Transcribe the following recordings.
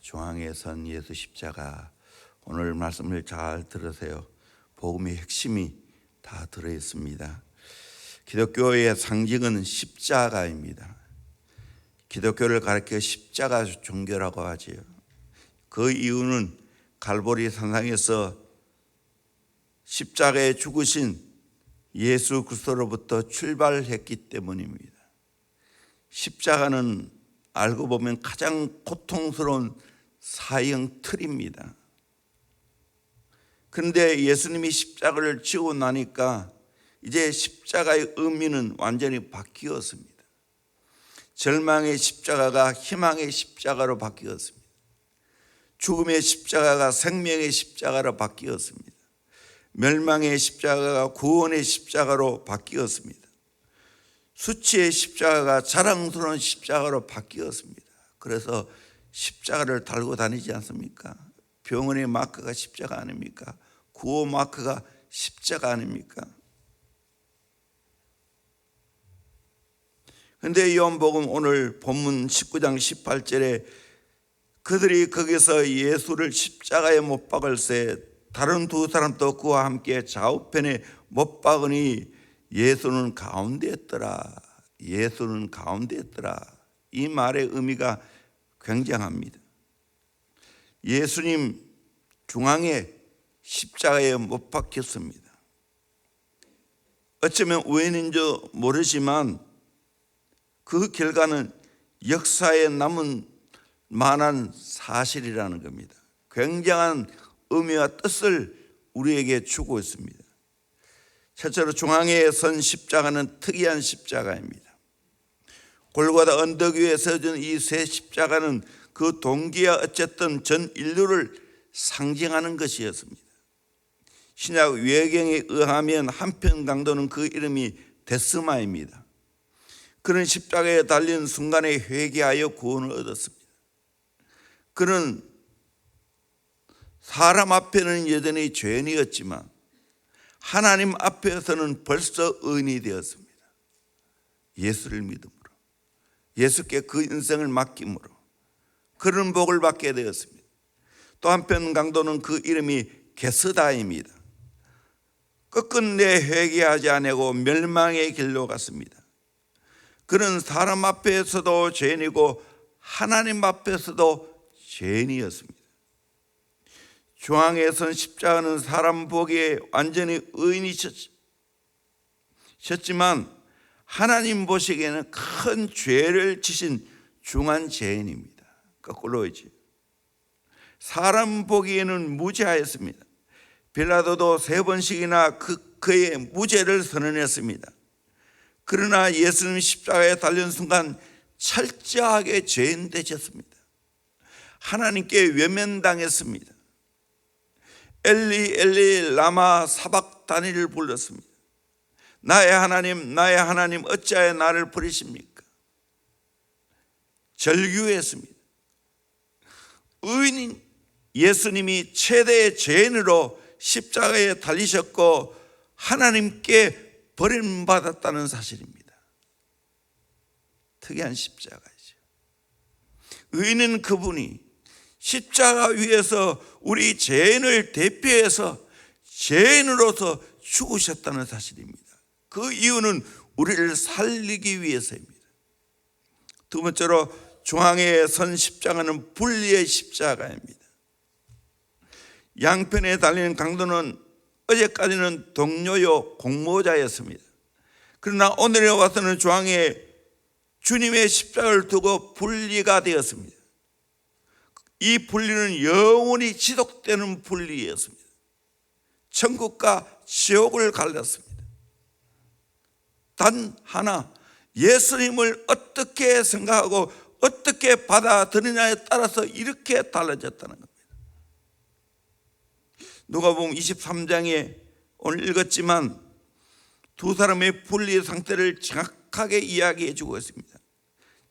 중앙에 선 예수 십자가. 오늘 말씀을 잘 들으세요. 복음의 핵심이 다 들어있습니다. 기독교의 상징은 십자가입니다. 기독교를 가리켜 십자가 종교라고 하지요. 그 이유는 갈보리 산상에서 십자가에 죽으신 예수 그리스도로부터 출발했기 때문입니다. 십자가는 알고 보면 가장 고통스러운 사형 틀입니다. 그런데 예수님이 십자가를 지고 나니까 이제 십자가의 의미는 완전히 바뀌었습니다. 절망의 십자가가 희망의 십자가로 바뀌었습니다. 죽음의 십자가가 생명의 십자가로 바뀌었습니다. 멸망의 십자가가 구원의 십자가로 바뀌었습니다. 수치의 십자가가 자랑스러운 십자가로 바뀌었습니다. 그래서 십자가를 달고 다니지 않습니까? 병원의 마크가 십자가 아닙니까? 구호 마크가 십자가 아닙니까? 그런데 요한복음 오늘 본문 19장 18절에 그들이 거기서 예수를 십자가에 못 박을새 다른 두 사람도 그와 함께 좌우편에 못 박으니 예수는 가운데 있더라. 예수는 가운데 있더라. 이 말의 의미가 굉장합니다. 예수님 중앙에 십자가에 못 박혔습니다. 어쩌면 우연인지 모르지만 그 결과는 역사에 남은 만한 사실이라는 겁니다. 굉장한 의미와 뜻을 우리에게 주고 있습니다. 첫째로 중앙에 선 십자가는 특이한 십자가입니다. 골고다 언덕 위에 서진 이 세 십자가는 그 동기와 어쨌든 전 인류를 상징하는 것이었습니다. 신약 외경에 의하면 한편 강도는 그 이름이 데스마입니다. 그는 십자가에 달린 순간에 회개하여 구원을 얻었습니다. 그는 사람 앞에는 여전히 죄인이었지만 하나님 앞에서는 벌써 의인이 되었습니다. 예수를 믿음으로, 예수께 그 인생을 맡김으로 그런 복을 받게 되었습니다. 또 한편 강도는 그 이름이 게스다입니다. 끝끝내 회개하지 아니하고 멸망의 길로 갔습니다. 그는 사람 앞에서도 죄인이고 하나님 앞에서도 죄인이었습니다. 중앙에 선 십자가는 사람 보기에 완전히 의인이셨지만 하나님 보시기에는 큰 죄를 지신 중한 죄인입니다. 거꾸로이지. 사람 보기에는 무죄하였습니다. 빌라도도 3번씩이나 그의 무죄를 선언했습니다. 그러나 예수님 십자가에 달린 순간 철저하게 죄인 되셨습니다. 하나님께 외면당했습니다. 엘리 엘리 라마 사박다니를 불렀습니다. 나의 하나님 어찌하여 나를 버리십니까? 절규했습니다. 의인인 예수님이 최대의 죄인으로 십자가에 달리셨고 하나님께 버림받았다는 사실입니다. 특이한 십자가이죠. 의인은 그분이 십자가 위에서 우리 죄인을 대표해서 죄인으로서 죽으셨다는 사실입니다. 그 이유는 우리를 살리기 위해서입니다. 두 번째로 중앙에 선 십자가는 분리의 십자가입니다. 양편에 달리는 강도는 어제까지는 동료요 공모자였습니다. 그러나 오늘에 와서는 중앙에 주님의 십자가를 두고 분리가 되었습니다. 이 분리는 영원히 지속되는 분리였습니다. 천국과 지옥을 갈랐습니다. 단 하나, 예수님을 어떻게 생각하고 어떻게 받아들이냐에 따라서 이렇게 달라졌다는 겁니다. 누가복음 23장에 오늘 읽었지만 두 사람의 분리 상태를 정확하게 이야기해 주고 있습니다.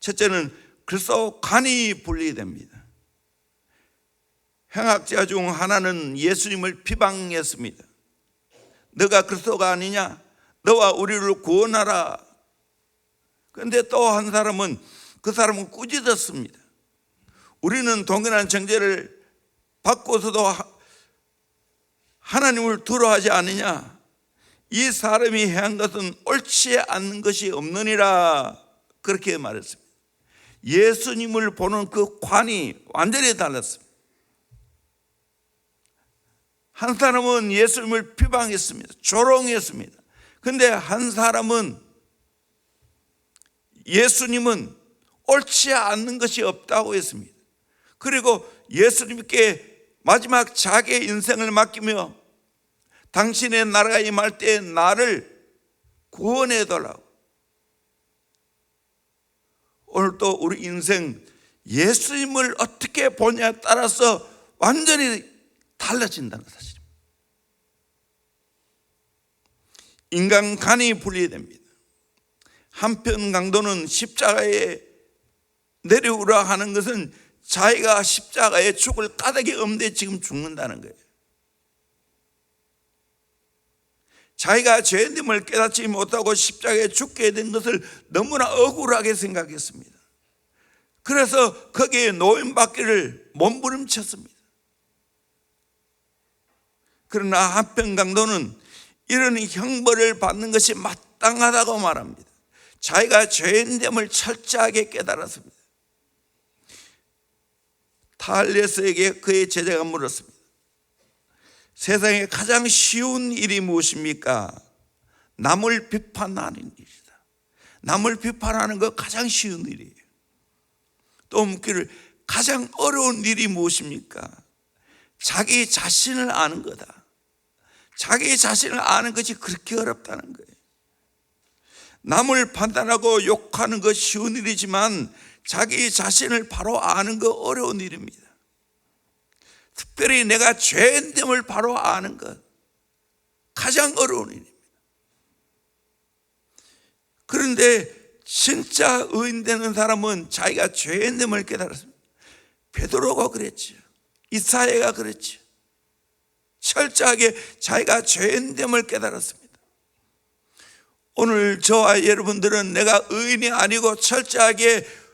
첫째는 그리스도 간이 분리됩니다. 행악자 중 하나는 예수님을 비방했습니다. 너가 그리스도가 아니냐? 너와 우리를 구원하라. 그런데 또 한 사람은 그 사람은 꾸짖었습니다. 우리는 동일한 정죄를 받고서도 하나님을 두려워하지 않느냐? 이 사람이 행한 것은 옳지 않는 것이 없느니라, 그렇게 말했습니다. 예수님을 보는 그 관이 완전히 달랐습니다. 한 사람은 예수님을 비방했습니다. 조롱했습니다. 근데 한 사람은 예수님은 옳지 않는 것이 없다고 했습니다. 그리고 예수님께 마지막 자기의 인생을 맡기며 당신의 나라가 임할 때 나를 구원해 달라고. 오늘도 우리 인생 예수님을 어떻게 보냐에 따라서 완전히 달라진다는 사실입니다. 인간 간이 분리됩니다. 한편 강도는 십자가에 내려오라 하는 것은 자기가 십자가에 죽을 까닭이 없는데 지금 죽는다는 거예요. 자기가 죄됨을 깨닫지 못하고 십자가에 죽게 된 것을 너무나 억울하게 생각했습니다. 그래서 거기에 노임받기를 몸부림쳤습니다. 그러나 한편 강도는 이런 형벌을 받는 것이 마땅하다고 말합니다. 자기가 죄인됨을 철저하게 깨달았습니다. 탈레스에게 그의 제자가 물었습니다. 세상에 가장 쉬운 일이 무엇입니까? 남을 비판하는 일이다. 남을 비판하는 것 가장 쉬운 일이에요. 또 묻기를 가장 어려운 일이 무엇입니까? 자기 자신을 아는 거다. 자기 자신을 아는 것이 그렇게 어렵다는 거예요. 남을 판단하고 욕하는 것 쉬운 일이지만 자기 자신을 바로 아는 거 어려운 일입니다. 특별히 내가 죄인됨을 바로 아는 것 가장 어려운 일입니다. 그런데 진짜 의인 되는 사람은 자기가 죄인됨을 깨달았습니다. 베드로가 그랬죠. 이사야가 그랬죠. 철저하게 자기가 죄인됨을 깨달았습니다. 오늘 저와 여러분들은 내가 의인이 아니고 철저하게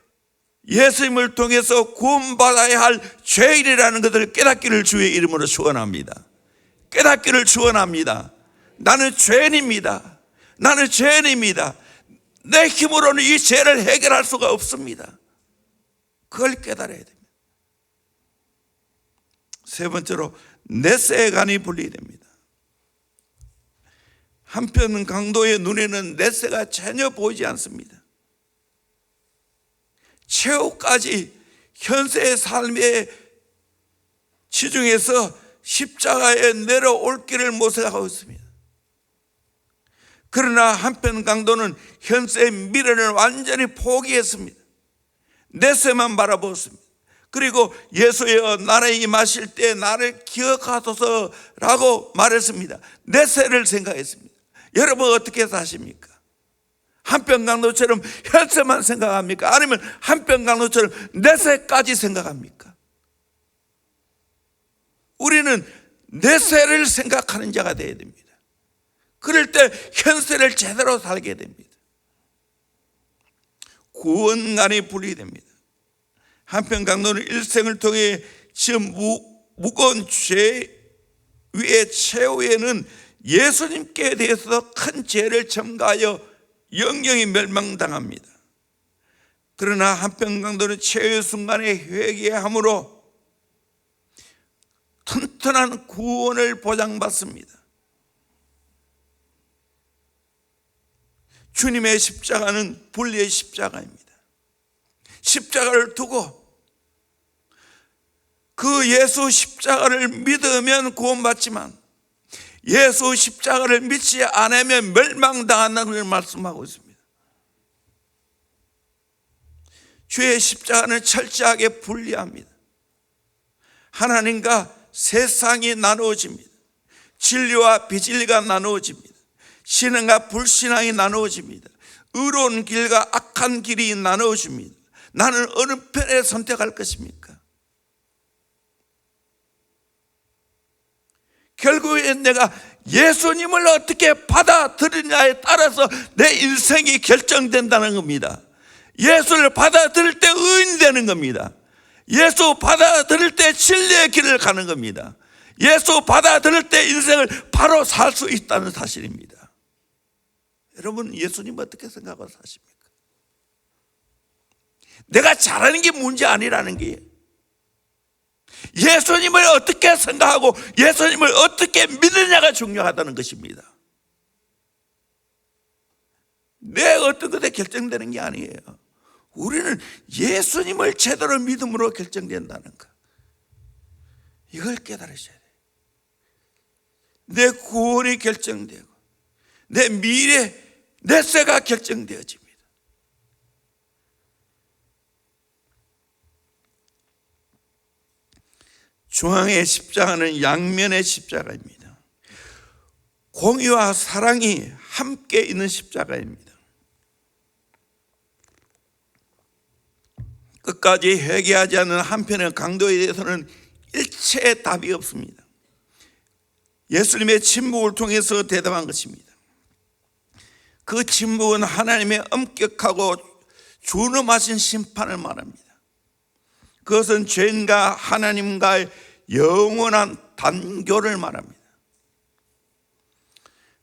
예수님을 통해서 구원받아야 할 죄인이라는 것을 깨닫기를 주의 이름으로 축원합니다. 깨닫기를 축원합니다. 나는 죄인입니다. 나는 죄인입니다. 내 힘으로는 이 죄를 해결할 수가 없습니다. 그걸 깨달아야 됩니다. 세 번째로 넷세의 간이 분리됩니다. 한편 강도의 눈에는 넷세가 전혀 보이지 않습니다. 최후까지 현세의 삶의 지중에서 십자가에 내려올 길을 모색하고 있습니다. 그러나 한편 강도는 현세의 미래를 완전히 포기했습니다. 넷세만 바라보았습니다. 그리고 예수여 나라에 임하실 때 나를 기억하소서라고 말했습니다. 넷세를 생각했습니다. 여러분 어떻게 사십니까? 한편 강도처럼 현세만 생각합니까? 아니면 한편 강도처럼 넷세까지 생각합니까? 우리는 넷세를 생각하는 자가 되어야 됩니다. 그럴 때 현세를 제대로 살게 됩니다. 구원간이 분리됩니다. 한편 강도는 일생을 통해 지금 무거운 죄 위의 최후에는 예수님께 대해서 큰 죄를 점가하여 영영이 멸망당합니다. 그러나 한편 강도는 최후의 순간에 회개함으로 튼튼한 구원을 보장받습니다. 주님의 십자가는 분리의 십자가입니다. 십자가를 두고 그 예수 십자가를 믿으면 구원받지만 예수 십자가를 믿지 않으면 멸망당한다는 걸 말씀하고 있습니다. 주의 십자가는 철저하게 분리합니다. 하나님과 세상이 나누어집니다. 진리와 비진리가 나누어집니다. 신앙과 불신앙이 나누어집니다. 의로운 길과 악한 길이 나누어집니다. 나는 어느 편에 선택할 것입니까? 결국엔 내가 예수님을 어떻게 받아들이냐에 따라서 내 인생이 결정된다는 겁니다. 예수를 받아들일 때 의인이 되는 겁니다. 예수 받아들일 때 진리의 길을 가는 겁니다. 예수 받아들일 때 인생을 바로 살 수 있다는 사실입니다. 여러분, 예수님 어떻게 생각하고 사십니까? 내가 잘하는 게 문제 아니라는 게, 예수님을 어떻게 생각하고 예수님을 어떻게 믿느냐가 중요하다는 것입니다. 내 어떤 것에 결정되는 게 아니에요. 우리는 예수님을 제대로 믿음으로 결정된다는 것, 이걸 깨달으셔야 돼요. 내 구원이 결정되고 내 미래, 내 세가 결정되어집니다. 중앙의 십자가는 양면의 십자가입니다. 공의와 사랑이 함께 있는 십자가입니다. 끝까지 회개하지 않는 한편의 강도에 대해서는 일체의 답이 없습니다. 예수님의 침묵을 통해서 대답한 것입니다. 그 침묵은 하나님의 엄격하고 준엄하신 심판을 말합니다. 그것은 죄인과 하나님과의 영원한 단교를 말합니다.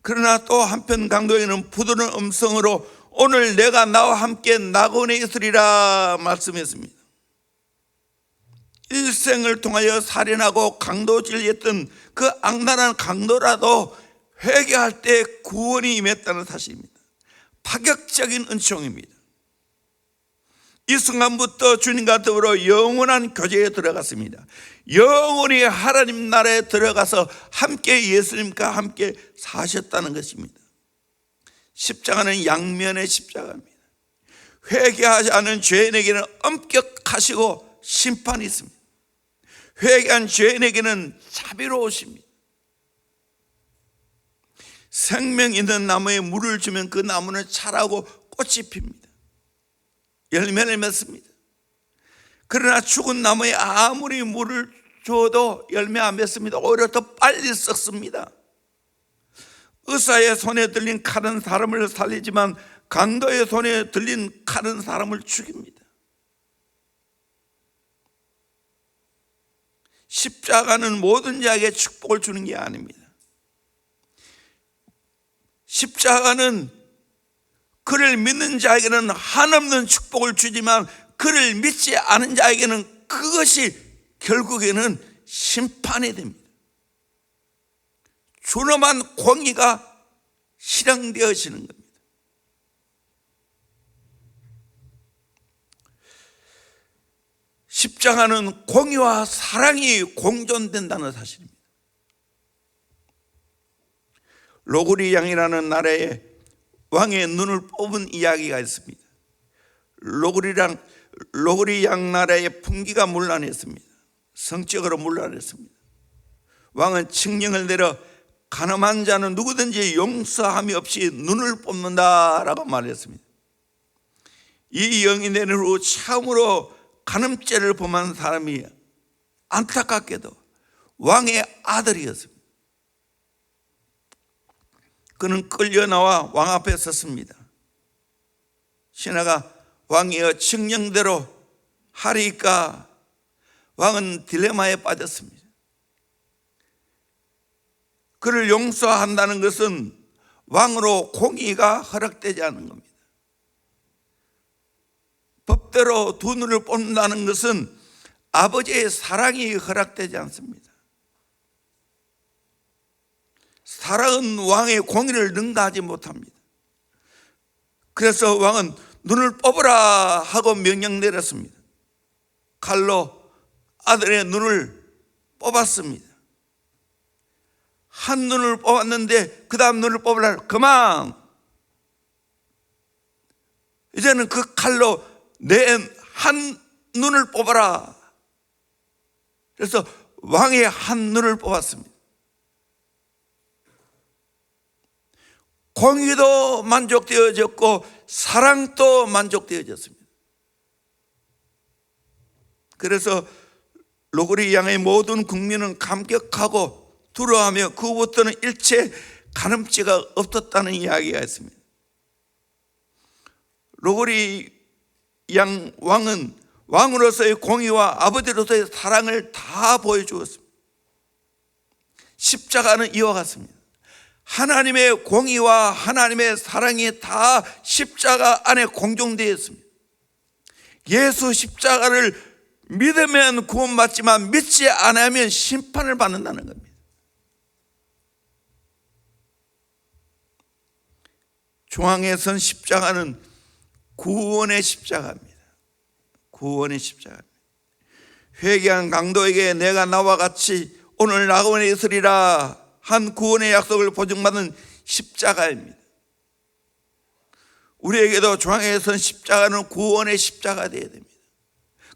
그러나 또 한편 강도에는 부드러운 음성으로 오늘 내가 나와 함께 낙원에 있으리라 말씀했습니다. 일생을 통하여 살인하고 강도질했던 그 악랄한 강도라도 회개할 때 구원이 임했다는 사실입니다. 파격적인 은총입니다. 이 순간부터 주님과 더불어 영원한 교제에 들어갔습니다. 영원히 하나님 나라에 들어가서 함께 예수님과 함께 사셨다는 것입니다. 십자가는 양면의 십자가입니다. 회개하지 않은 죄인에게는 엄격하시고 심판이 있습니다. 회개한 죄인에게는 자비로우십니다. 생명 있는 나무에 물을 주면 그 나무는 자라고 꽃이 핍니다. 열매를 맺습니다. 그러나 죽은 나무에 아무리 물을 줘도 열매 안 맺습니다. 오히려 더 빨리 썩습니다. 의사의 손에 들린 칼은 사람을 살리지만 강도의 손에 들린 칼은 사람을 죽입니다. 십자가는 모든 자에게 축복을 주는 게 아닙니다. 십자가는 그를 믿는 자에게는 한없는 축복을 주지만 그를 믿지 않은 자에게는 그것이 결국에는 심판이 됩니다. 준엄한 공의가 실행되어지는 겁니다. 십자가는 공의와 사랑이 공존된다는 사실입니다. 로구리 양이라는 나라에 왕의 눈을 뽑은 이야기가 있습니다. 로구리 양 나라의 풍기가 문란했습니다. 성적으로 문란했습니다. 왕은 칙령을 내려 가늠한 자는 누구든지 용서함이 없이 눈을 뽑는다라고 말했습니다. 이 영이 내린 후 처음으로 간음죄를 범한 사람이 안타깝게도 왕의 아들이었습니다. 그는 끌려 나와 왕 앞에 섰습니다. 신하가 왕이여 칙령대로 하리까 왕은 딜레마에 빠졌습니다. 그를 용서한다는 것은 왕으로 공의가 허락되지 않는 겁니다. 법대로 두 눈을 뽑는다는 것은 아버지의 사랑이 허락되지 않습니다. 사랑은 왕의 공의를 능가하지 못합니다. 그래서 왕은 눈을 뽑으라 하고 명령 내렸습니다. 칼로 아들의 눈을 뽑았습니다. 한 눈을 뽑았는데 그 다음 눈을 뽑으라, 그만! 이제는 그 칼로 내 한 눈을 뽑아라. 그래서 왕의 한 눈을 뽑았습니다. 공의도 만족되어졌고 사랑도 만족되어졌습니다. 그래서 로구리 양의 모든 국민은 감격하고 두려워하며 그 후부터는 일체 간음죄가 없었다는 이야기가 있습니다. 로구리 양 왕은 왕으로서의 공의와 아버지로서의 사랑을 다 보여주었습니다. 십자가는 이와 같습니다. 하나님의 공의와 하나님의 사랑이 다 십자가 안에 공존되어 있습니다. 예수 십자가를 믿으면 구원받지만 믿지 않으면 심판을 받는다는 겁니다. 중앙에 선 십자가는 구원의 십자가입니다. 구원의 십자가입니다. 회개한 강도에게 내가 나와 같이 오늘 낙원에 있으리라 한 구원의 약속을 보증받은 십자가입니다. 우리에게도 중앙에 선 십자가는 구원의 십자가 되어야 됩니다.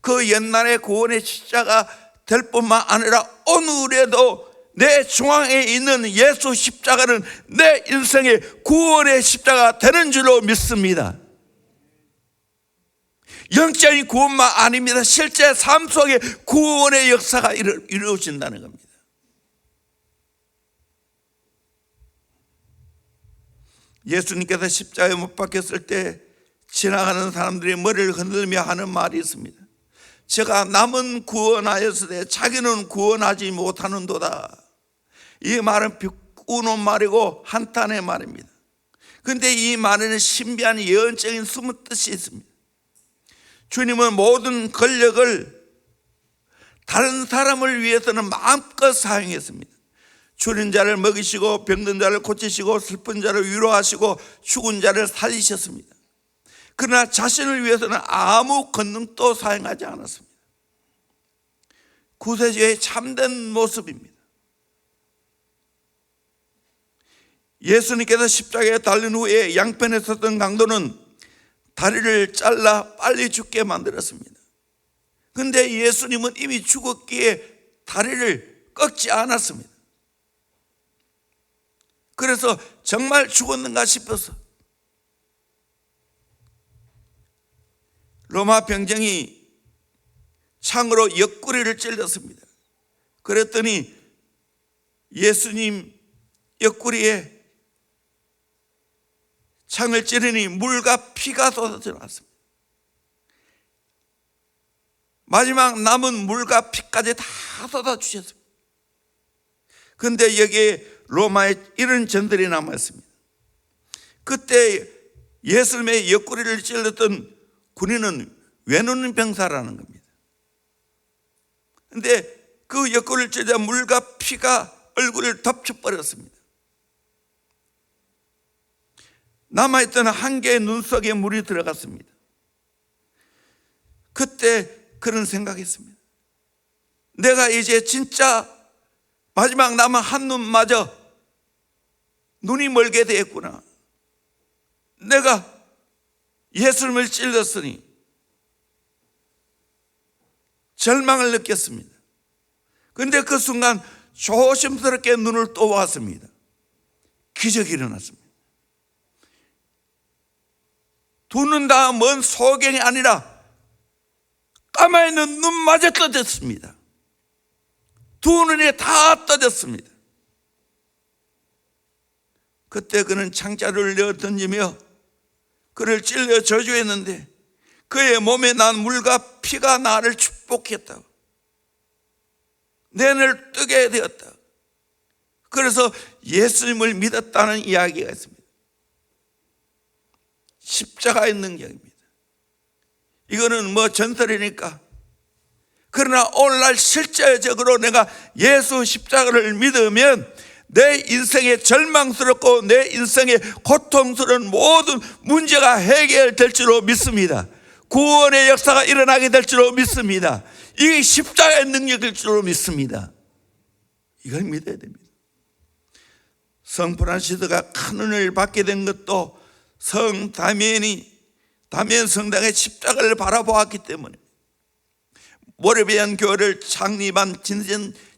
그 옛날의 구원의 십자가 될 뿐만 아니라 오늘에도 내 중앙에 있는 예수 십자가는 내 인생의 구원의 십자가 되는 줄로 믿습니다. 영적인 구원만 아닙니다. 실제 삶 속에 구원의 역사가 이루어진다는 겁니다. 예수님께서 십자가에 못 박혔을 때 지나가는 사람들이 머리를 흔들며 하는 말이 있습니다. 제가 남은 구원하였으되 자기는 구원하지 못하는도다. 이 말은 비꼬는 말이고 한탄의 말입니다. 그런데 이 말에는 신비한 예언적인 숨은 뜻이 있습니다. 주님은 모든 권력을 다른 사람을 위해서는 마음껏 사용했습니다. 줄인 자를 먹이시고 병든 자를 고치시고 슬픈 자를 위로하시고 죽은 자를 살리셨습니다. 그러나 자신을 위해서는 아무 권능도 사용하지 않았습니다. 구세주의 참된 모습입니다. 예수님께서 십자가에 달린 후에 양편에 섰던 강도는 다리를 잘라 빨리 죽게 만들었습니다. 그런데 예수님은 이미 죽었기에 다리를 꺾지 않았습니다. 그래서 정말 죽었는가 싶어서 로마 병정이 창으로 옆구리를 찔렀습니다. 그랬더니 예수님 옆구리에 창을 찌르니 물과 피가 쏟아져 나왔습니다. 마지막 남은 물과 피까지 다 쏟아주셨습니다. 그런데 여기에 로마에 이런 전들이 남아있습니다. 그때 예수님의 옆구리를 찔렀던 군인은 외눈 병사라는 겁니다. 그런데 그 옆구리를 찔자 물과 피가 얼굴을 덮쳐버렸습니다. 남아있던 한 개의 눈 속에 물이 들어갔습니다. 그때 그런 생각했습니다. 내가 이제 진짜 마지막 남은 한눈마저 눈이 멀게 되었구나. 내가 예수님을 찔렀으니 절망을 느꼈습니다. 그런데 그 순간 조심스럽게 눈을 떠보았습니다. 기적이 일어났습니다. 두 눈 다 먼 소경이 아니라 까마있는 눈마저 떠졌습니다. 두 눈이 다 떠졌습니다. 그때 그는 창자를 내어 던지며 그를 찔러 저주했는데 그의 몸에 난 물과 피가 나를 축복했다. 내 눈을 뜨게 되었다. 그래서 예수님을 믿었다는 이야기가 있습니다. 십자가의 능력입니다. 이거는 뭐 전설이니까. 그러나 오늘날 실제적으로 내가 예수 십자가를 믿으면 내 인생의 절망스럽고 내 인생의 고통스러운 모든 문제가 해결될 줄로 믿습니다. 구원의 역사가 일어나게 될 줄로 믿습니다. 이게 십자가의 능력일 줄로 믿습니다. 이걸 믿어야 됩니다. 성 프란시스가 큰 은혜를 받게 된 것도 성 다미안 성당의 십자가를 바라보았기 때문에 모르비안 교회를 창립한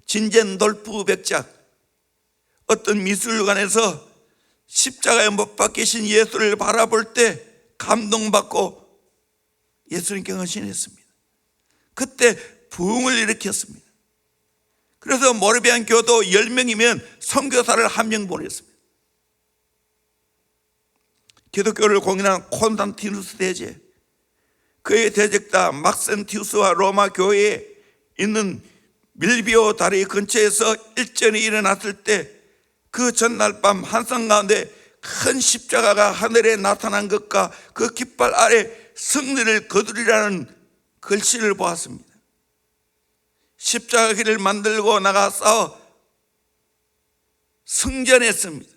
진젠돌프 백작, 어떤 미술관에서 십자가에 못 박히신 예수를 바라볼 때 감동받고 예수님께 헌신했습니다. 그때 부흥을 일으켰습니다. 그래서 모르비안 교도 10명이면 선교사를 1명 보냈습니다. 기독교를 공인한 콘스탄티누스 대제, 그의 대적자 막센티우스와 로마 교회에 있는 밀비오 다리 근처에서 일전이 일어났을 때 그 전날 밤 한상 가운데 큰 십자가가 하늘에 나타난 것과 그 깃발 아래 승리를 거두리라는 글씨를 보았습니다. 십자가 길을 만들고 나가 싸워 승전했습니다.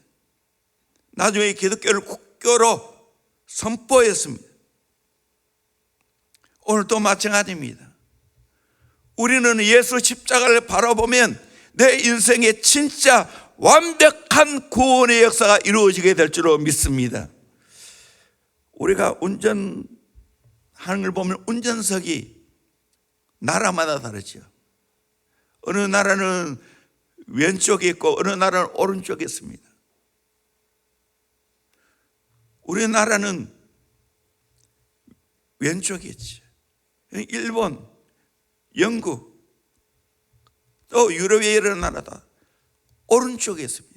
나중에 기독교를 국교로 선포했습니다. 오늘도 마찬가지입니다. 우리는 예수 십자가를 바라보면 내 인생에 진짜 완벽한 구원의 역사가 이루어지게 될 줄로 믿습니다. 우리가 운전하는 걸 보면 운전석이 나라마다 다르죠. 어느 나라는 왼쪽에 있고 어느 나라는 오른쪽에 있습니다. 우리나라는 왼쪽에 있죠. 일본, 영국, 또 유럽의 여러 나라다 오른쪽에 있습니다.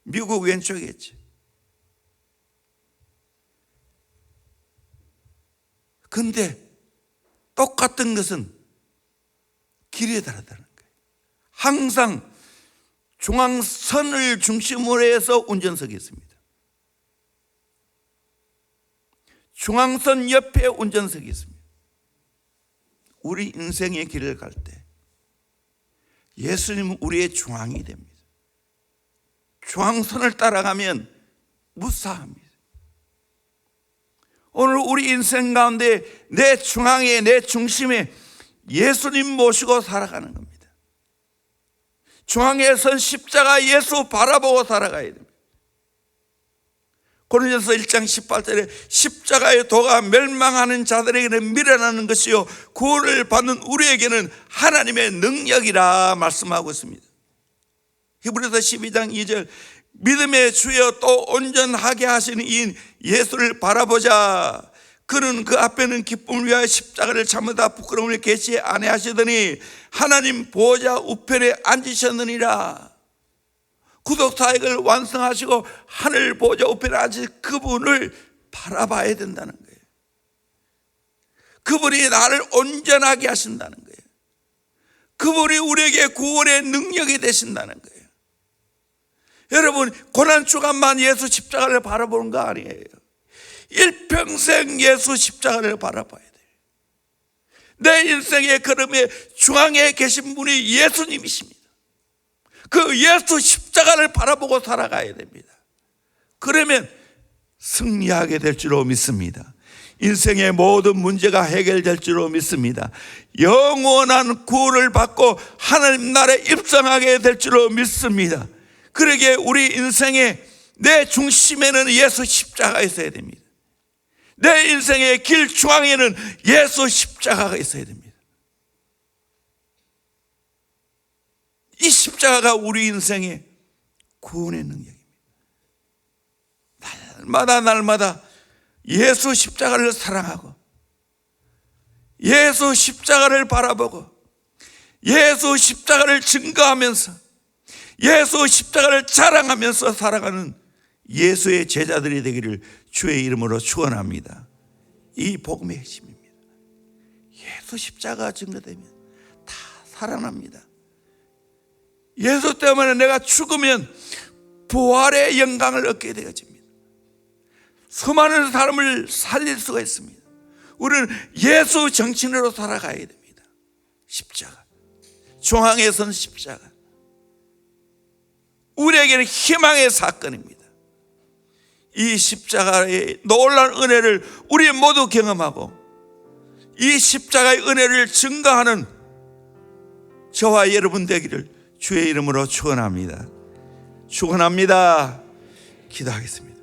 미국 왼쪽에 있죠. 그런데 똑같은 것은 길이 다르다는 거예요. 항상 중앙선을 중심으로 해서 운전석이 있습니다. 중앙선 옆에 운전석이 있습니다. 우리 인생의 길을 갈 때 예수님은 우리의 중앙이 됩니다. 중앙선을 따라가면 무사합니다. 오늘 우리 인생 가운데 내 중앙에, 내 중심에 예수님 모시고 살아가는 겁니다. 중앙에 선 십자가 예수 바라보고 살아가야 됩니다. 고린도서 1장 18절에 십자가의 도가 멸망하는 자들에게는 미련하는 것이요 구원을 받는 우리에게는 하나님의 능력이라 말씀하고 있습니다. 히브리서 12장 2절 믿음의 주여 또 온전하게 하시는 이인 예수를 바라보자. 그는 그 앞에는 기쁨을 위하여 십자가를 참으다 부끄러움을 계시 아니하시더니 하나님 보좌 우편에 앉으셨느니라. 구속 사역을 완성하시고 하늘 보좌 우편에 앉으신 그분을 바라봐야 된다는 거예요. 그분이 나를 온전하게 하신다는 거예요. 그분이 우리에게 구원의 능력이 되신다는 거예요. 여러분, 고난 주간만 예수 십자가를 바라보는 거 아니에요. 일평생 예수 십자가를 바라봐야 돼요. 내 인생의 걸음의 중앙에 계신 분이 예수님이십니다. 그 예수 십자가를 바라보고 살아가야 됩니다. 그러면 승리하게 될 줄로 믿습니다. 인생의 모든 문제가 해결될 줄로 믿습니다. 영원한 구원을 받고 하나님 나라에 입성하게 될 줄로 믿습니다. 그러기에 우리 인생의 내 중심에는 예수 십자가가 있어야 됩니다. 내 인생의 길 중앙에는 예수 십자가가 있어야 됩니다. 이 십자가가 우리 인생의 구원의 능력입니다. 날마다 예수 십자가를 사랑하고 예수 십자가를 바라보고 예수 십자가를 증거하면서 예수 십자가를 자랑하면서 살아가는 예수의 제자들이 되기를 주의 이름으로 축원합니다. 이 복음의 핵심입니다. 예수 십자가 증거되면 다 살아납니다. 예수 때문에 내가 죽으면 부활의 영광을 얻게 되어집니다. 수많은 사람을 살릴 수가 있습니다. 우리는 예수 정신으로 살아가야 됩니다. 십자가, 중앙에 선 십자가, 우리에게는 희망의 사건입니다. 이 십자가의 놀라운 은혜를 우리 모두 경험하고 이 십자가의 은혜를 증거하는 저와 여러분 되기를 주의 이름으로 축원합니다. 축원합니다. 기도하겠습니다.